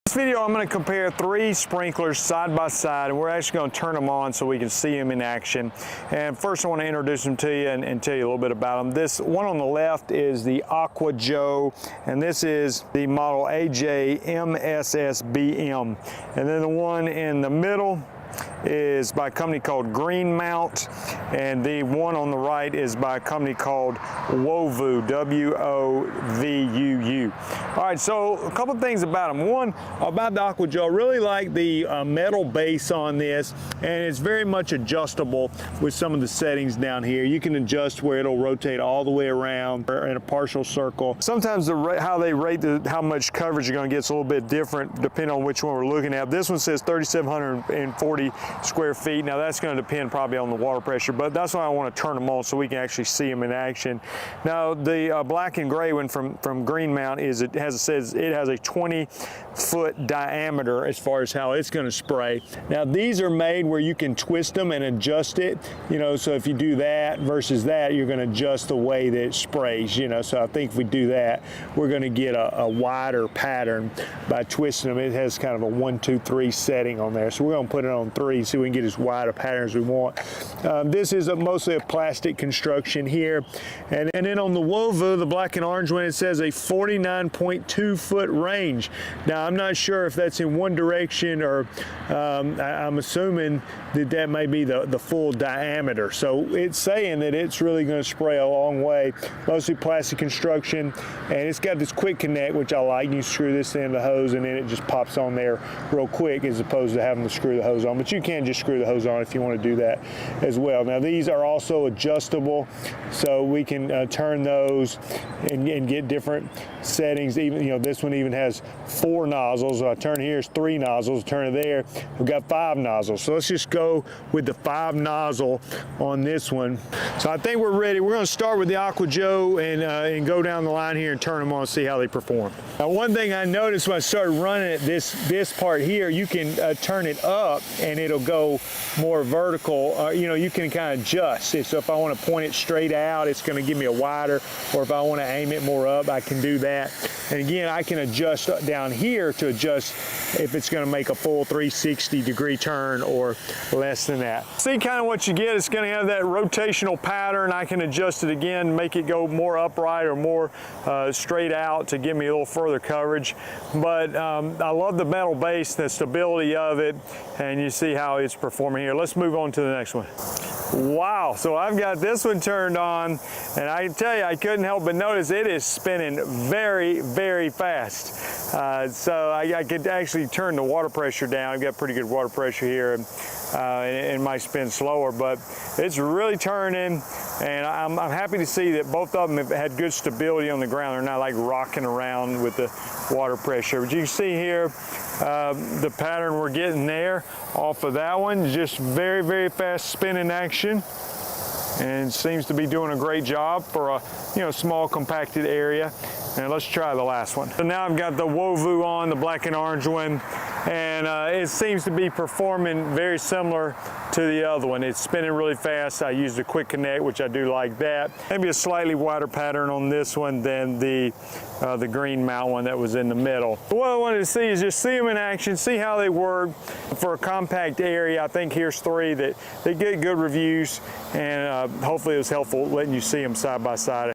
In this video, I'm going to compare 3 sprinklers side by side, and we're actually going to turn them on so we can see them in action. And first I want to introduce them to you and tell you a little bit about them. This one on the left is the Aqua Joe, and this is the model AJ-MSSBM. And then the one in the middle is by a company called Green Mount, and the one on the right is by a company called Wovu, W-O-V-U-U. All right, so a couple things about them. One, about the Aqua Joe, I really like the metal base on this, and it's very much adjustable with some of the settings down here. You can adjust where it'll rotate all the way around or in a partial circle. Sometimes how they rate how much coverage you're going to get is a little bit different depending on which one we're looking at. This one says 3,740 square feet. Now that's going to depend probably on the water pressure, but that's why I want to turn them on so we can actually see them in action. Now the black and gray one from Green Mount says it has a 20-foot diameter as far as how it's going to spray. Now these are made where you can twist them and adjust it, you know, so if you do that versus that, you're going to adjust the way that it sprays, you know. So I think if we do that, we're going to get a wider pattern by twisting them. It has kind of a 1, 2, 3 setting on there, so we're going to put it on 3 so we can get as wide a pattern as we want. This is mostly a plastic construction here, and then on the Wovu, the black and orange one, it says a 49.2 foot range. Now I'm not sure if that's in one direction or I'm assuming that may be the full diameter. So it's saying that it's really going to spray a long way. Mostly plastic construction, and it's got this quick connect, which I like. You screw this in the hose and then it just pops on there real quick, as opposed to having to screw the hose on. But you can just screw the hose on if you want to do that as well. Now these are also adjustable, so we can turn those and get different settings. Even, you know, this one even has 4 nozzles. I turn here is 3 nozzles. Turn it there, we've got 5 nozzles. So let's just go with the 5 nozzle on this one. So I think we're ready. We're going to start with the Aqua Joe and go down the line here and turn them on and see how they perform. Now one thing I noticed when I started running it, this part here, you can turn it up and it'll go more vertical. You know, you can kind of adjust it. So if I want to point it straight out, it's going to give me a wider, or if I want to aim it more up, I can do that. And again, I can adjust down here to adjust if it's going to make a full 360-degree turn or less than that. See kind of what you get. It's going to have that rotational pattern. I can adjust it again, make it go more upright or more straight out to give me a little further coverage. But I love the metal base, the stability of it, and you see how it's performing here. Let's move on to the next one. Wow, so I've got this one turned on, and I can tell you, I couldn't help but notice it is spinning very, very fast. So I could actually turn the water pressure down. I've got pretty good water pressure here, and it might spin slower, but it's really turning, and I'm happy to see that both of them have had good stability on the ground. They're not like rocking around with the water pressure. But you can see here the pattern we're getting there off of that one, just very, very fast spinning action, and seems to be doing a great job for a small compacted area. And let's try the last one. So now I've got the Wovu on, the black and orange one, and it seems to be performing very similar to the other one. It's spinning really fast. I used a quick connect, which I do like that. Maybe a slightly wider pattern on this one than the Green Mount one that was in the middle. What I wanted to see is just see them in action, see how they work for a compact area. I think here's 3 that get good reviews, and hopefully it was helpful letting you see them side by side.